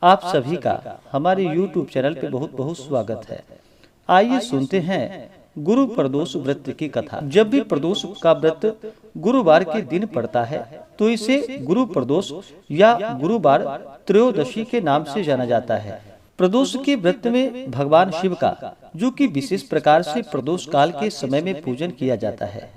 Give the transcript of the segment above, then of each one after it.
आप सभी का हमारे YouTube चैनल पे बहुत बहुत स्वागत है। आइए सुनते हैं गुरु प्रदोष व्रत की कथा। जब भी प्रदोष का व्रत गुरुवार के दिन पड़ता है तो इसे गुरु प्रदोष या गुरुवार त्रयोदशी के नाम से जाना जाता है। प्रदोष के व्रत में भगवान शिव का जो कि विशेष प्रकार से प्रदोष काल के समय में पूजन किया जाता है।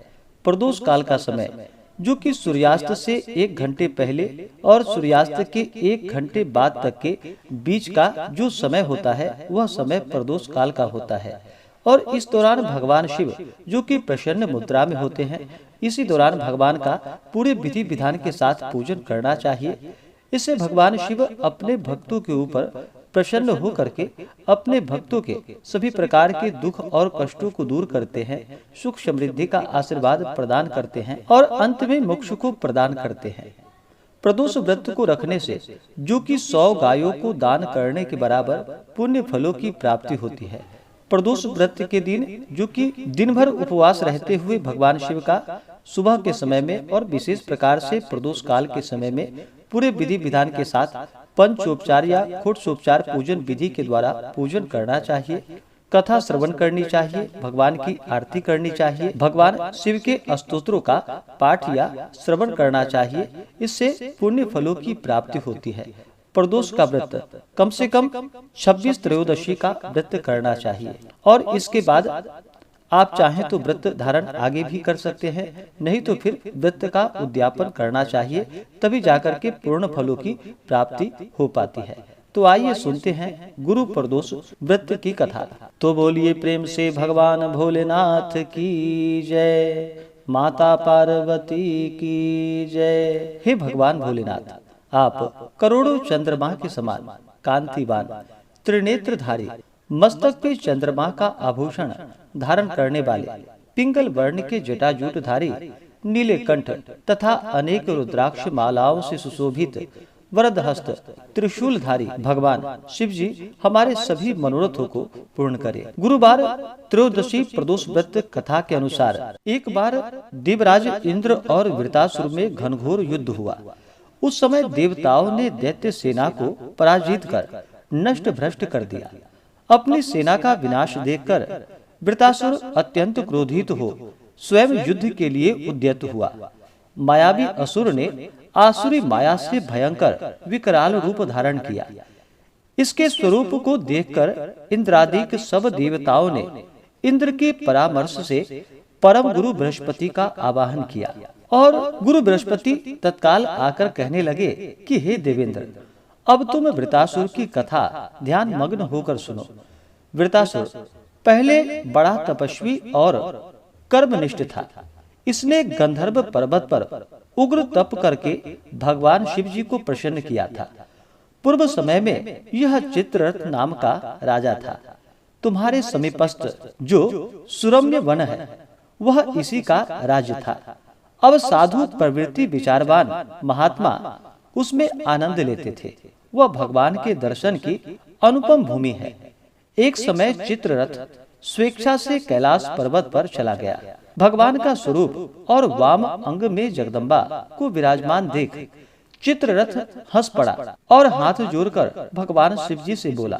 प्रदोष काल का समय जो कि सूर्यास्त से 1 घंटे पहले और सूर्यास्त के 1 घंटे बाद तक के बीच का जो समय होता है वह समय प्रदोष काल का होता है। और इस दौरान भगवान शिव जो कि प्रसन्न मुद्रा में होते हैं, इसी दौरान भगवान का पूरे विधि विधान के साथ पूजन करना चाहिए। इससे भगवान शिव अपने भक्तों के ऊपर प्रसन्न होकर के अपने भक्तों के सभी प्रकार के दुख और कष्टों को दूर करते हैं, सुख समृद्धि का आशीर्वाद प्रदान करते हैं और अंत में मोक्ष को प्रदान करते हैं। प्रदोष व्रत को रखने से जो कि 100 गायों को दान करने के बराबर पुण्य फलों की प्राप्ति होती है। प्रदोष व्रत के दिन जो कि दिन भर उपवास रहते हुए भगवान शिव का सुबह के समय में और विशेष प्रकार से प्रदोष काल के समय में पूरे विधि विधान के साथ पंचोपचार या खुटोपचार पूजन विधि के द्वारा पूजन करना चाहिए। कथा श्रवण करनी चाहिए, भगवान की आरती करनी चाहिए, भगवान शिव के स्तोत्रों का पाठ या श्रवण करना चाहिए। इससे पुण्य फलों की प्राप्ति होती है। प्रदोष का व्रत कम से कम 26 त्रयोदशी का व्रत करना चाहिए और इसके बाद आप चाहें तो व्रत धारण आगे भी कर सकते हैं, नहीं तो फिर व्रत का उद्यापन करना चाहिए, तभी जाकर के पूर्ण फलों की प्राप्ति हो पाती है। तो आइए सुनते हैं गुरु प्रदोष व्रत की कथा। तो बोलिए प्रेम से भगवान भोलेनाथ की जय, माता पार्वती की जय। हे भगवान भोलेनाथ, आप करोड़ों चंद्रमा के समान कांतिवान त्रिनेत्रधारी, मस्तक पे चंद्रमा का आभूषण धारण करने वाले, पिंगल वर्ण के जटाजूटधारी, नीले कंठ तथा अनेक रुद्राक्ष मालाओं से सुशोभित वरद हस्त त्रिशूलधारी भगवान शिव जी हमारे सभी मनोरथों को पूर्ण करे। गुरुवार त्रयोदशी प्रदोष व्रत कथा के अनुसार एक बार देवराज इंद्र और वृतासुर में घनघोर युद्ध हुआ। उस समय देवताओं ने दैत्य सेना को पराजित कर नष्ट भ्रष्ट कर दिया। अपनी सेना का विनाश देखकर वृतासुर अत्यंत क्रोधित हो स्वयं युद्ध के लिए उद्यत हुआ। मायावी असुर ने आसुरी माया से भयंकर विकराल रूप धारण किया। इसके स्वरूप को देखकर इंद्रादिक सब देवताओं ने इंद्र के परामर्श से परम गुरु बृहस्पति का आवाहन किया और गुरु बृहस्पति तत्काल आकर कहने लगे कि हे देवेंद्र, अब तुम वृतासुर की कथा ध्यान मग्न होकर सुनो। वृतासुर पहले बड़ा तपस्वी और कर्मनिष्ठ था। इसने गंधर्व पर्वत पर उग्र तप करके भगवान शिव जी को प्रसन्न किया था। पूर्व समय में यह चित्ररथ नाम का राजा था। तुम्हारे समीपस्थ जो सुरम्य वन है वह इसी का राज्य था। अब साधु प्रवृत्ति विचारवान महात्मा उसमें आनंद लेते थे। वह भगवान के दर्शन की अनुपम भूमि है। एक समय चित्ररथ स्वेच्छा से कैलाश पर्वत पर चला गया। भगवान का स्वरूप और वाम अंग में जगदम्बा को विराजमान देख चित्ररथ हंस पड़ा और हाथ जोड़कर भगवान शिव जी से बोला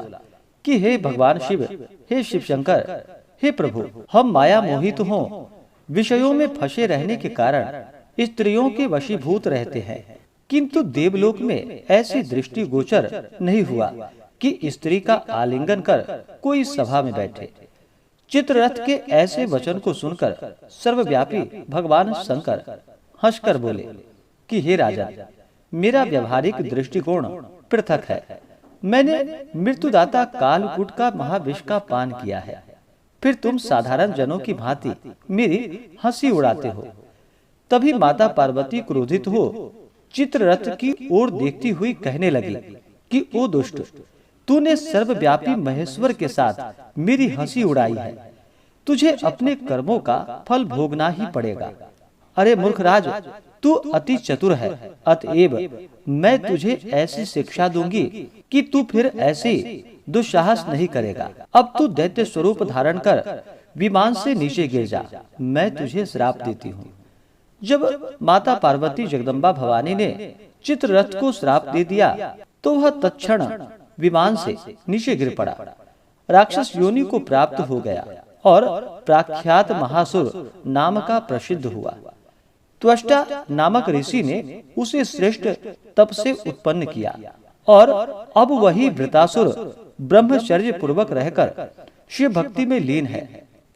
कि हे भगवान शिव, हे शिव शंकर, हे प्रभु, हम माया मोहित हों विषयों में फंसे रहने के कारण स्त्रियों के वशीभूत रहते हैं, किंतु देवलोक में ऐसी दृष्टि गोचर नहीं हुआ कि स्त्री का आलिंगन कर कोई सभा में बैठे। चित्ररथ के ऐसे वचन को सुनकर सर्वव्यापी भगवान शंकर हंसकर बोले कि हे राजा, मेरा व्यवहारिक दृष्टिकोण पृथक है। मैंने मृत्युदाता कालकूट का महाविष का पान किया है, फिर तुम साधारण जनों की भांति मेरी हंसी उड़ाते हो। तभी माता पार्वती क्रोधित हो चित्ररथ की ओर देखती हुई कहने लगी कि ओ दुष्ट, तूने सर्वव्यापी महेश्वर के साथ मेरी हंसी उड़ाई है, तुझे अपने कर्मों का फल भोगना ही पड़ेगा। अरे मूर्खराज, तू अति चतुर है, अतएव मैं तुझे ऐसी शिक्षा दूंगी कि तू फिर ऐसे दुस्साहस नहीं करेगा। अब तू दैत्य स्वरूप धारण कर विमान से नीचे गिर जा, मैं तुझे श्राप देती हूँ। जब माता पार्वती जगदम्बा भवानी ने चित्ररथ को श्राप दे दिया तो वह तत्क्षण विमान से नीचे गिर पड़ा, राक्षस योनि को प्राप्त हो गया और प्रख्यात महासुर नाम का प्रसिद्ध हुआ। त्वष्टा नामक ऋषि ने उसे श्रेष्ठ तप से उत्पन्न किया और अब वही वृतासुर ब्रह्मचर्य पूर्वक रहकर शिव भक्ति में लीन है।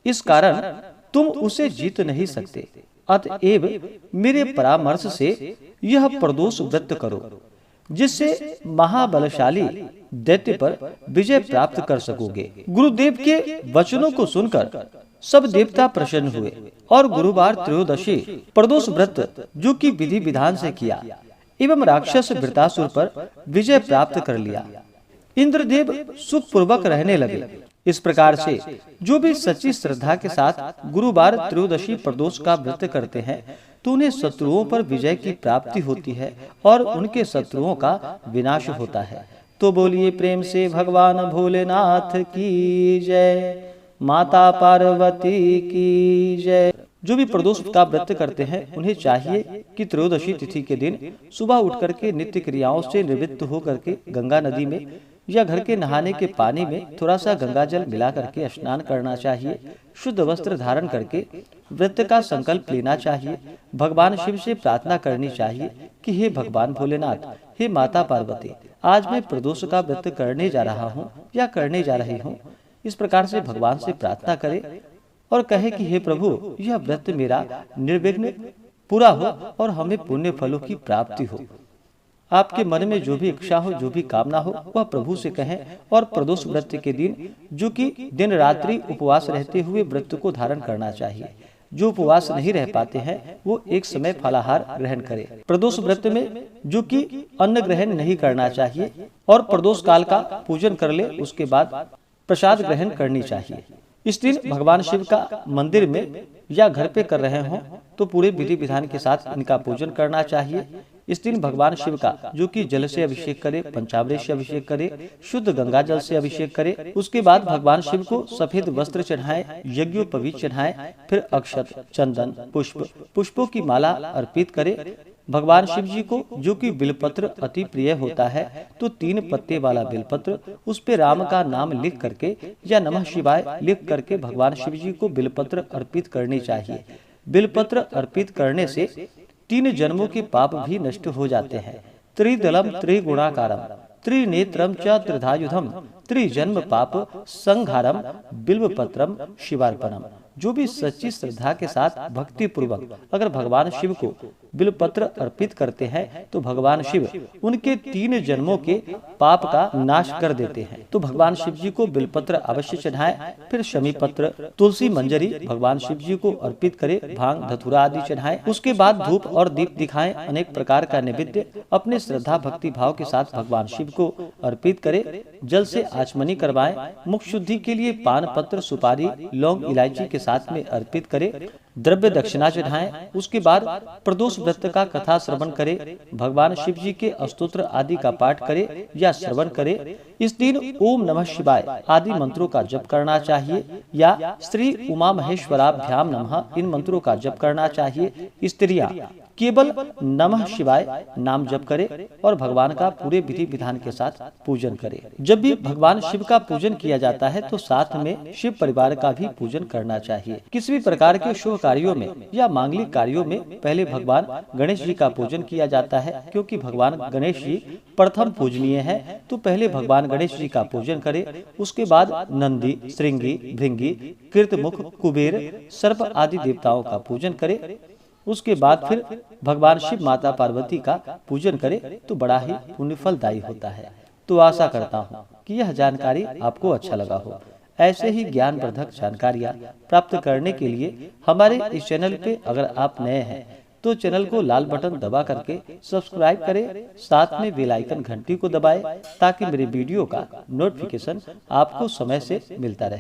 इस कारण तुम उसे जीत नहीं सकते। अतएव मेरे परामर्श से यह प्रदोष व्रत करो, जिससे महाबलशाली दैत्य पर विजय प्राप्त कर सकोगे। गुरुदेव के वचनों को सुनकर सब देवता प्रसन्न हुए और गुरुवार त्रयोदशी प्रदोष व्रत जो कि विधि विधान से किया एवं राक्षस वृतासुर पर विजय प्राप्त कर लिया। इंद्रदेव सुख पूर्वक रहने लगे। इस प्रकार से जो भी सच्ची श्रद्धा के साथ गुरुवार त्रयोदशी प्रदोष का व्रत करते हैं तो उन्हें शत्रुओं पर विजय की प्राप्ति होती है और उनके शत्रुओं का विनाश होता है। तो बोलिए प्रेम से भगवान भोलेनाथ की जय, माता पार्वती की जय। जो भी प्रदोष का व्रत करते हैं उन्हें चाहिए कि त्रयोदशी तिथि के दिन सुबह उठ करके नित्य क्रियाओं से निवृत्त हो करके गंगा नदी में या घर के नहाने के पानी में थोड़ा सा गंगा जल मिला करके स्नान करना चाहिए। शुद्ध वस्त्र धारण करके व्रत का संकल्प लेना चाहिए। भगवान शिव से प्रार्थना करनी चाहिए कि हे भगवान भोलेनाथ, हे माता पार्वती, आज मैं प्रदोष का व्रत करने जा रहा हूँ या करने जा रही हूँ। इस प्रकार से भगवान से प्रार्थना करे और कहे कि हे प्रभु, यह व्रत मेरा निर्विघ्न पूरा हो और हमें पुण्य फलों की प्राप्ति हो। आपके मन में जो भी इच्छा हो, जो भी कामना हो, वह प्रभु से कहें। और प्रदोष व्रत के दिन जो कि दिन रात्रि उपवास रहते हुए व्रत को धारण करना चाहिए। जो उपवास नहीं रह पाते हैं वो एक समय फलाहार ग्रहण करें। प्रदोष व्रत में जो कि अन्न ग्रहण नहीं करना चाहिए और प्रदोष काल का पूजन कर ले, उसके बाद प्रसाद ग्रहण करनी चाहिए। इस दिन भगवान शिव का मंदिर में या घर पे कर रहे हों तो पूरे विधि विधान के साथ इनका पूजन करना चाहिए। इस दिन भगवान शिव का जो कि जल से अभिषेक करे, पंचामृत से अभिषेक करे, शुद्ध गंगा जल से अभिषेक करे। उसके बाद भगवान शिव को सफेद वस्त्र चढ़ाएं, यज्ञोपवीत चढ़ाएं, फिर अक्षत, चंदन, पुष्पों की माला अर्पित करे। भगवान शिव जी को जो कि बिलपत्र अति प्रिय होता है तो 3 पत्ते वाला बिलपत्र, उस पे राम का नाम लिख करके या नमः शिवाय लिख करके भगवान शिव जी को बिलपत्र अर्पित करनी चाहिए। बिलपत्र अर्पित करने से 3 जन्मों के पाप भी नष्ट हो जाते हैं। त्रिदलम त्रिगुणाकारम त्रिनेत्रम च त्रिधायुधम त्रिजन्म पाप संहारम बिल्वपत्रम शिवार्पणम। जो भी सच्ची श्रद्धा के साथ भक्ति पूर्वक अगर भगवान शिव को बिलपत्र अर्पित करते हैं तो भगवान शिव उनके 3 जन्मों के पाप का नाश कर देते हैं। तो भगवान शिव जी को बिलपत्र अवश्य चढ़ाएं, फिर शमी पत्र, तुलसी मंजरी भगवान शिव जी को अर्पित करें, भांग धतूरा आदि चढ़ाएं। उसके बाद धूप और दीप दिखाएं, अनेक प्रकार का नैवेद्य अपने श्रद्धा भक्ति भाव के साथ भगवान शिव को अर्पित करें। जल से आचमनी करवाएं। मुख शुद्धि के लिए पान पत्र, सुपारी, लौंग, इलायची के साथ में अर्पित करें। द्रव्य दक्षिणा चढ़ाएं। उसके बाद प्रदोष व्रत का कथा श्रवण करें। भगवान शिव जी के स्तोत्र आदि का पाठ करें या श्रवण करें। इस दिन ओम नमः शिवाय आदि मंत्रों का जप करना चाहिए या श्री उमा महेश्वराभ्याम नमः इन मंत्रों का जप करना चाहिए। स्त्रियां केवल नमः शिवाय नाम जप करे और भगवान का पूरे विधि विधान के साथ पूजन करे। जब भी भगवान शिव का पूजन किया जाता है तो साथ में शिव परिवार का भी पूजन करना चाहिए। किसी भी प्रकार के शुभ कार्यों में या मांगलिक कार्यों में पहले भगवान गणेश जी का पूजन किया जाता है, क्योंकि भगवान गणेश जी प्रथम पूजनीय है। तो पहले भगवान गणेश जी का पूजन करे। उसके बाद नंदी, श्रृंगी, भृंगी, कृतमुख, कुबेर, सर्प आदि देवताओं का पूजन करे। उसके बाद फिर भगवान शिव माता पार्वती का पूजन करे तो बड़ा ही पुण्य फलदायी होता है। तो आशा करता हूँ कि यह जानकारी आपको अच्छा लगा हो। ऐसे ही ज्ञानवर्धक जानकारियाँ प्राप्त करने के लिए हमारे इस चैनल पे अगर आप नए हैं तो चैनल को लाल बटन दबा करके सब्सक्राइब करें, साथ में बेल आइकन घंटी को दबाएं ताकि मेरे वीडियो का नोटिफिकेशन आपको समय से मिलता रहे।